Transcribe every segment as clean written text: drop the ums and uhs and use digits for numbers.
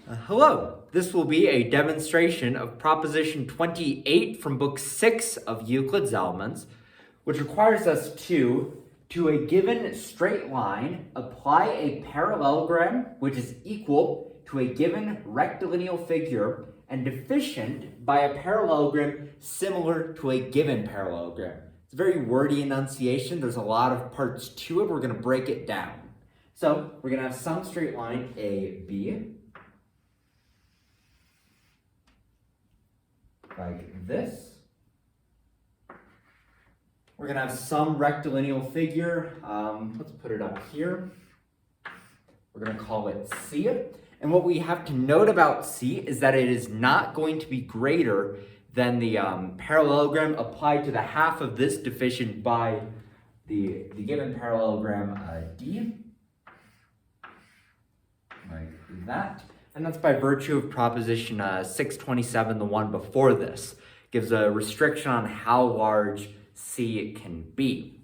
Hello, this will be a demonstration of proposition 28 from book 6 of Euclid's Elements, which requires us to a given straight line, apply a parallelogram which is equal to a given rectilineal figure and deficient by a parallelogram similar to a given parallelogram. It's a very wordy enunciation. There's a lot of parts to it. We're going to break it down. So we're going to have some straight line AB like this. We're going to have some rectilineal figure. Let's put it up here. We're going to call it C. And what we have to note about C is that it is not going to be greater than the parallelogram applied to the half of this deficient by the given parallelogram D. Like that. And that's by virtue of proposition 627, the one before this. Gives a restriction on how large C can be.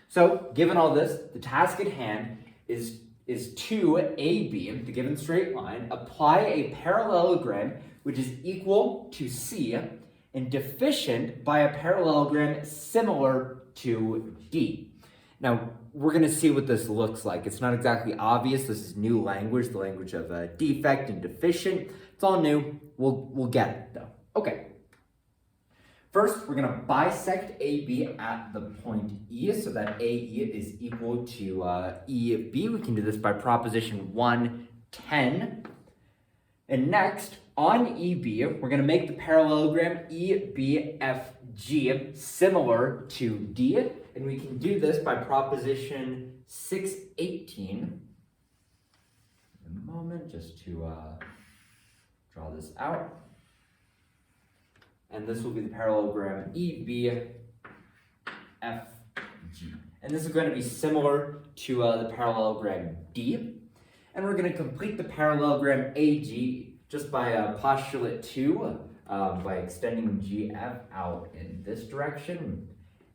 So, given all this, the task at hand is to AB, the given straight line, apply a parallelogram which is equal to C and deficient by a parallelogram similar to D. Now, we're going to see what this looks like. It's not exactly obvious. This is new language, the language of defect and deficient. It's all new. We'll get it, though. Okay. First, we're going to bisect AB at the point E, so that AE is equal to EB. We can do this by proposition 110. And next, on EB, we're going to make the parallelogram EBFG similar to D. And we can do this by proposition 618. A moment, just to draw this out. And this will be the parallelogram EBFG. And this is going to be similar to the parallelogram D. And we're going to complete the parallelogram AG just by postulate 2, by extending GF out in this direction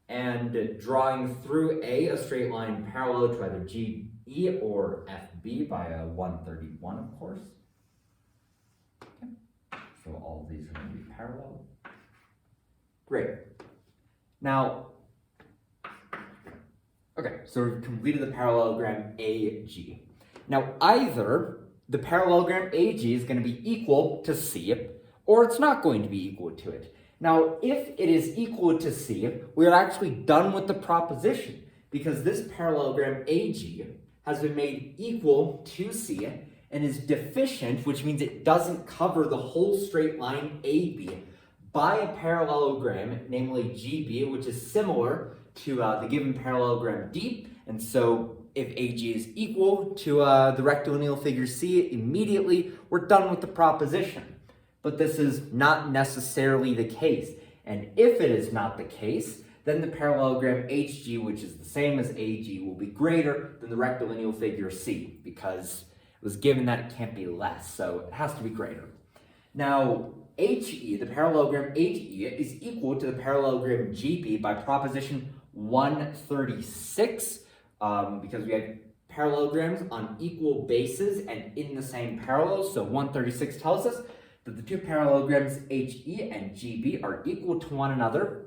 and drawing through A straight line parallel to either GE or FB by 131, of course. Okay. So all of these are going to be parallel. Great. Now, okay, so we've completed the parallelogram AG. Now, either the parallelogram AG is going to be equal to C, or it's not going to be equal to it. Now, if it is equal to C, we are actually done with the proposition, because this parallelogram AG has been made equal to C and is deficient, which means it doesn't cover the whole straight line AB, by a parallelogram, namely GB, which is similar to the given parallelogram D. And so if AG is equal to the rectilineal figure C, immediately we're done with the proposition. But this is not necessarily the case. And if it is not the case, then the parallelogram HG, which is the same as AG, will be greater than the rectilineal figure C, because it was given that it can't be less, so it has to be greater. Now, HE, the parallelogram HE, is equal to the parallelogram GB by proposition 136, because we have parallelograms on equal bases and in the same parallels. So 136 tells us that the two parallelograms HE and GB are equal to one another,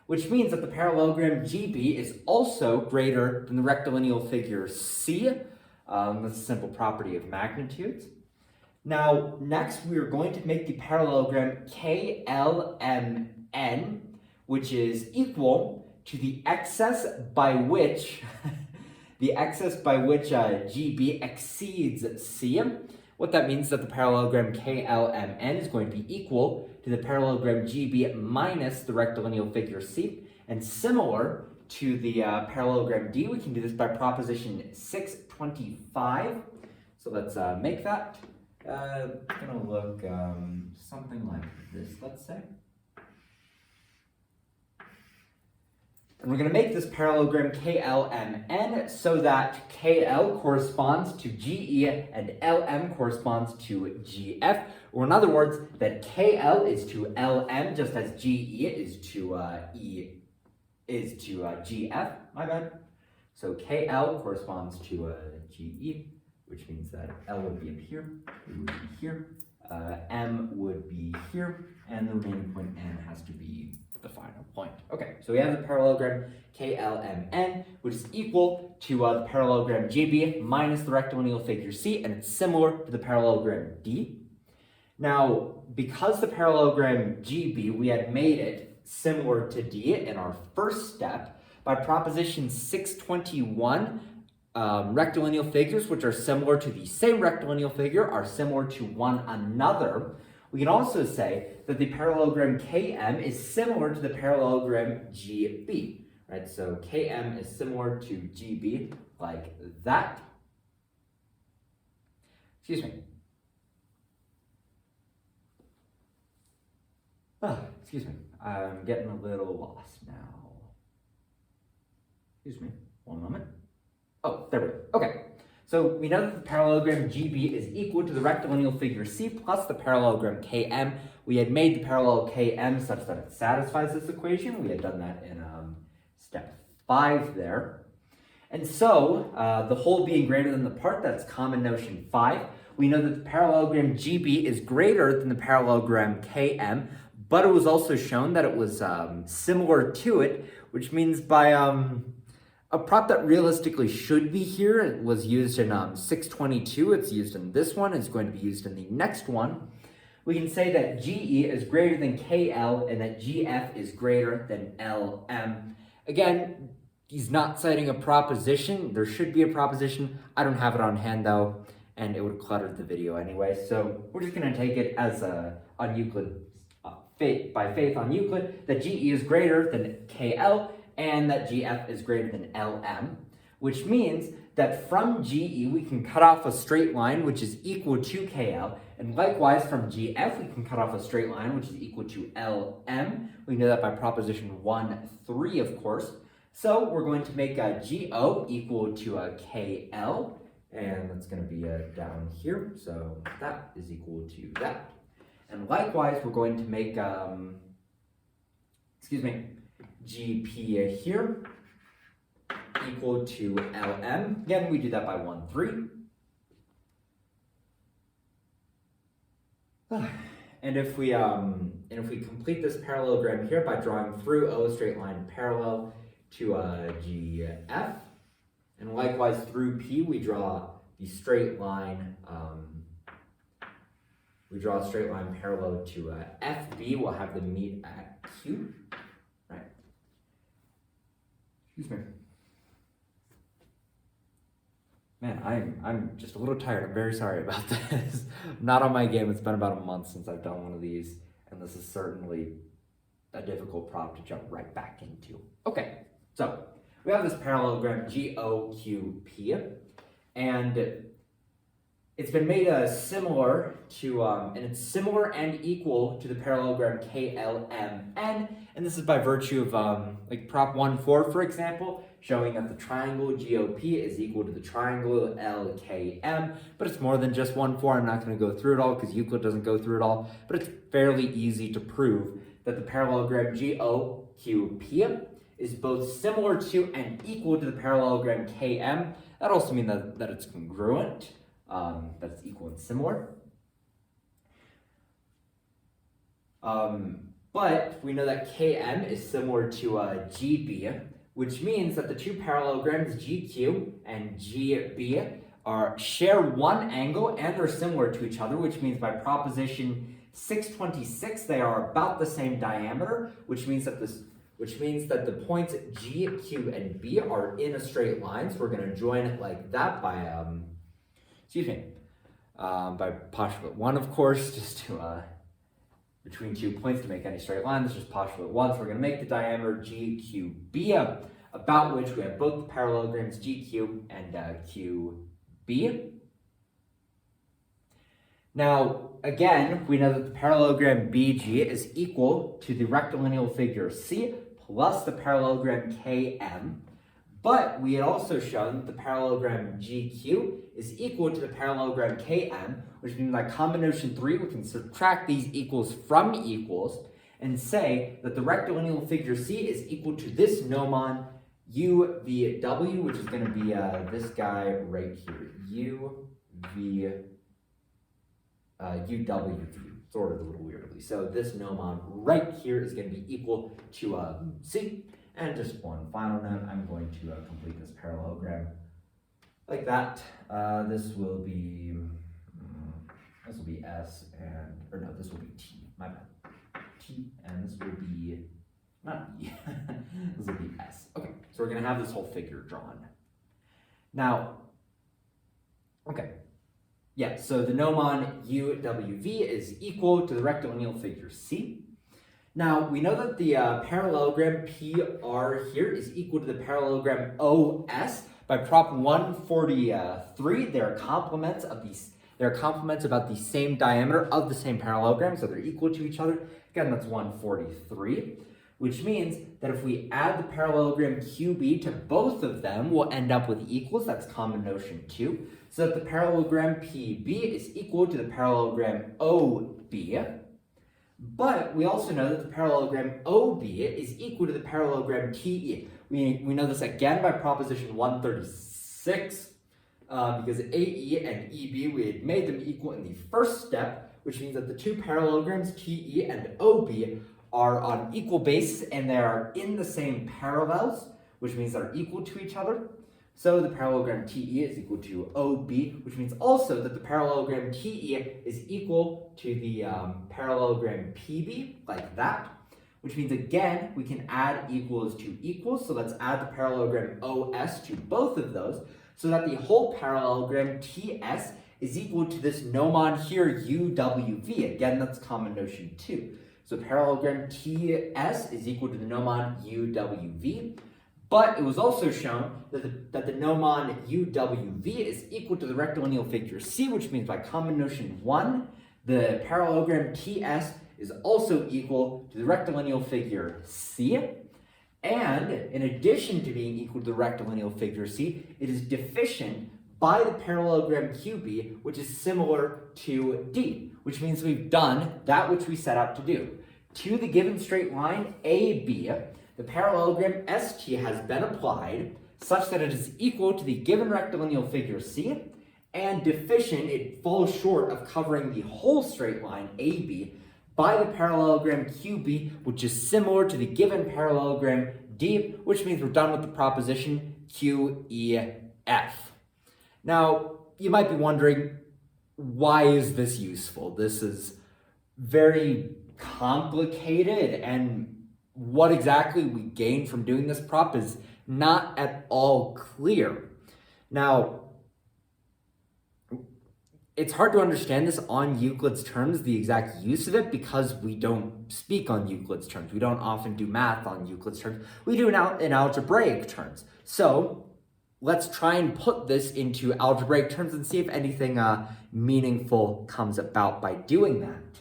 which means that the parallelogram GB is also greater than the rectilineal figure C. That's a simple property of magnitudes. Now, next we are going to make the parallelogram KLMN, which is equal to the excess by which GB exceeds C. What that means is that the parallelogram KLMN is going to be equal to the parallelogram GB minus the rectilineal figure C. And similar to the parallelogram D, we can do this by proposition 625. So let's make that. It's going to look something like this, let's say. And we're going to make this parallelogram KLMN so that KL corresponds to GE and LM corresponds to GF. Or in other words, that KL is to LM just as GE is to GF. My bad. So KL corresponds to GE. which means that L would be up here, it would be here, M would be here, and the remaining point N has to be the final point. Okay, so we have the parallelogram KLMN, which is equal to the parallelogram GB minus the rectilineal figure C, and it's similar to the parallelogram D. Now, because the parallelogram GB, we had made it similar to D in our first step, by proposition 621, rectilineal figures which are similar to the same rectilineal figure are similar to one another. We can also say that the parallelogram KM is similar to the parallelogram GB, right? So KM is similar to GB like that. Excuse me. Excuse me. I'm getting a little lost now. Excuse me. One moment. Oh, there we go. Okay. So we know that the parallelogram GB is equal to the rectilineal figure C plus the parallelogram KM. We had made the parallel KM such that it satisfies this equation. We had done that in step 5 there. And so the whole being greater than the part, that's common notion 5. We know that the parallelogram GB is greater than the parallelogram KM, but it was also shown that it was similar to it, which means by a prop that realistically should be here, it was used in 622, it's used in this one, it's going to be used in the next one. We can say that GE is greater than KL and that GF is greater than LM. Again, he's not citing a proposition. There should be a proposition. I don't have it on hand though, and it would have cluttered the video anyway. So we're just going to take it as on Euclid, by faith on Euclid, that GE is greater than KL and that GF is greater than LM, which means that from GE we can cut off a straight line which is equal to KL, and likewise from GF we can cut off a straight line which is equal to LM. We know that by proposition 1(3), of course. So we're going to make GO equal to KL, and that's going to be down here, so that is equal to that. And likewise we're going to make, GP here equal to LM. Again, we do that by 1(3). And if we complete this parallelogram here by drawing through O a straight line parallel to GF, and likewise through P we draw the straight line. We draw a straight line parallel to FB. We'll have them meet at Q. Right. Excuse me. Man, I'm just a little tired. I'm very sorry about this. Not on my game. It's been about a month since I've done one of these, and this is certainly a difficult prop to jump right back into. Okay, so we have this parallelogram GOQP, and it's been made similar to, and it's similar and equal to the parallelogram KLMN, and this is by virtue of like prop 1(4), for example, showing that the triangle GOP is equal to the triangle LKM, but it's more than just 1(4). I'm not going to go through it all because Euclid doesn't go through it all, but it's fairly easy to prove that the parallelogram GOQP is both similar to and equal to the parallelogram KM. That also means that it's congruent. That's equal and similar. But we know that KM is similar to GB, which means that the two parallelograms GQ and GB share one angle and they're similar to each other, which means by proposition 626 they are about the same diameter, which means that the points G, Q, and B are in a straight line. So we're going to join it like that by by postulate 1, of course, just to between 2 points to make any straight line. This is just postulate 1. So we're going to make the diameter GQB, about which we have both the parallelograms GQ and QB. Now, again, we know that the parallelogram BG is equal to the rectilineal figure C plus the parallelogram KM. But we had also shown that the parallelogram GQ is equal to the parallelogram KM, which means by common notion 3, we can subtract these equals from equals and say that the rectilineal figure C is equal to this gnomon UVW, which is going to be this guy right here, UWV, sorted a little weirdly. So this gnomon right here is going to be equal to C. And just one final note, I'm going to complete this parallelogram like that. This will be S, and, or no, this will be T, my bad. T, and this will be, not E, this will be S. Okay, so we're going to have this whole figure drawn. Now, okay, yeah, so the gnomon UWV is equal to the rectilineal figure C. Now, we know that the parallelogram PR here is equal to the parallelogram OS by Prop 143. They're complements about the same diameter of the same parallelogram, so they're equal to each other. Again, that's 143, which means that if we add the parallelogram QB to both of them, we'll end up with equals. That's common notion 2. So that the parallelogram PB is equal to the parallelogram OB. But we also know that the parallelogram OB is equal to the parallelogram TE. We know this again by proposition 136, because AE and EB, we had made them equal in the first step, which means that the two parallelograms TE and OB are on equal bases and they are in the same parallels, which means they're equal to each other. So the parallelogram TE is equal to OB, which means also that the parallelogram TE is equal to the parallelogram PB, like that, which means again, we can add equals to equals. So let's add the parallelogram OS to both of those, so that the whole parallelogram TS is equal to this gnomon here, UWV. Again, that's common notion 2. So parallelogram TS is equal to the gnomon UWV. But it was also shown that the gnomon UWV is equal to the rectilineal figure C, which means by common notion 1, the parallelogram TS is also equal to the rectilineal figure C. And in addition to being equal to the rectilineal figure C, it is deficient by the parallelogram QB, which is similar to D, which means we've done that which we set out to do. To the given straight line AB, the parallelogram ST has been applied such that it is equal to the given rectilineal figure C, and deficient, it falls short of covering the whole straight line AB by the parallelogram QB, which is similar to the given parallelogram D, which means we're done with the proposition QEF. Now, you might be wondering, why is this useful? This is very complicated, and what exactly we gain from doing this prop is not at all clear. Now, it's hard to understand this on Euclid's terms, the exact use of it, because we don't speak on Euclid's terms. We don't often do math on Euclid's terms. We do it in algebraic terms. So let's try and put this into algebraic terms and see if anything meaningful comes about by doing that.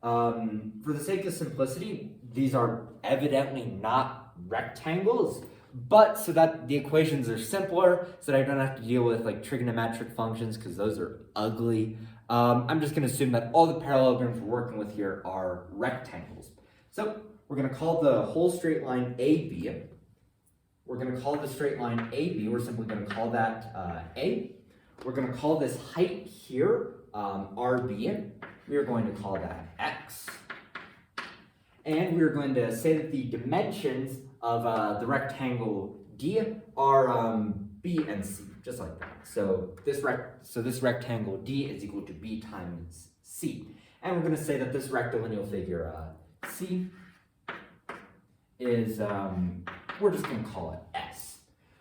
For the sake of simplicity, these are evidently not rectangles, but so that the equations are simpler, so that I don't have to deal with like trigonometric functions because those are ugly, I'm just going to assume that all the parallelograms we're working with here are rectangles. So we're going to call the whole straight line AB. We're going to call the straight line AB, we're simply going to call that A. We're going to call this height here RB. We are going to call that X. And we're going to say that the dimensions of the rectangle D are B and C, just like that. So this rectangle D is equal to B times C. And we're going to say that this rectilineal figure C is, we're just going to call it S.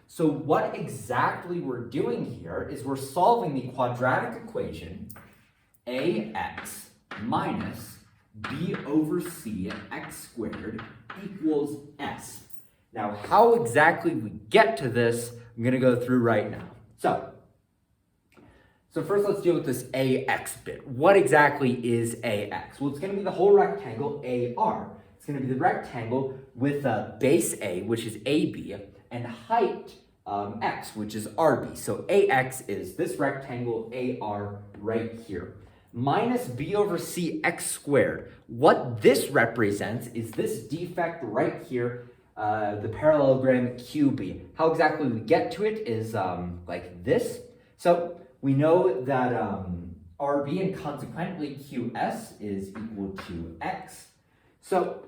So what exactly we're doing here is we're solving the quadratic equation AX minus B over C x squared equals S. Now, how exactly we get to this, I'm going to go through right now. So first let's deal with this AX bit. What exactly is AX? Well, it's going to be the whole rectangle AR. It's going to be the rectangle with base A, which is AB, and height X, which is RB. So AX is this rectangle AR right here, minus B over C x squared. What this represents is this defect right here, the parallelogram QB. How exactly we get to it is like this. So we know that RB and consequently QS is equal to X. So,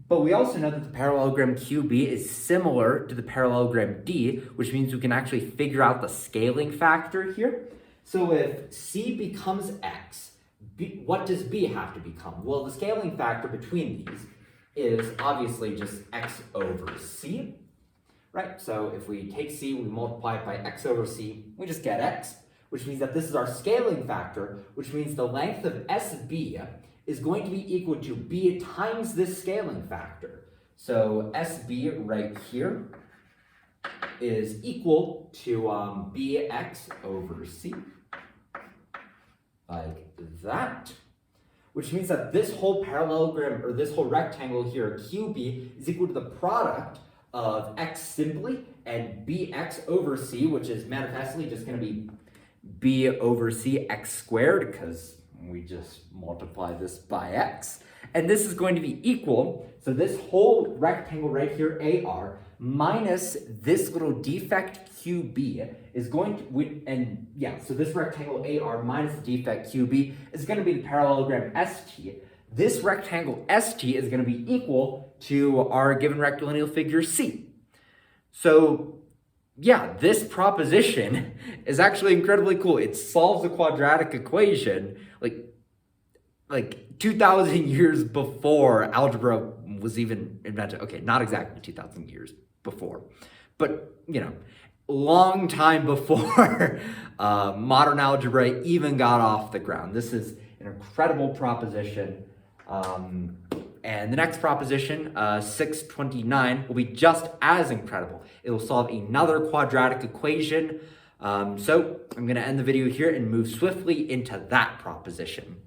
but we also know that the parallelogram QB is similar to the parallelogram D, which means we can actually figure out the scaling factor here. So if C becomes X, B, what does B have to become? Well, the scaling factor between these is obviously just X over C, right? So if we take C, we multiply it by X over C, we just get X, which means that this is our scaling factor, which means the length of SB is going to be equal to B times this scaling factor. So SB right here is equal to BX over C, like that. Which means that this whole parallelogram, or this whole rectangle here, QB, is equal to the product of X simply and BX over C, which is manifestly just going to be B over C X squared, because we just multiply this by X. And this is going to be equal, so this whole rectangle right here, AR, minus this little defect QB is going to, so this rectangle AR minus the defect QB is going to be the parallelogram ST. This rectangle ST is going to be equal to our given rectilineal figure C. So, yeah, this proposition is actually incredibly cool. It solves a quadratic equation like 2,000 years before algebra was even invented. Okay, not exactly 2,000 years before, but, you know, long time before modern algebra even got off the ground. This is an incredible proposition. And the next proposition, 629, will be just as incredible. It will solve another quadratic equation. So I'm going to end the video here and move swiftly into that proposition.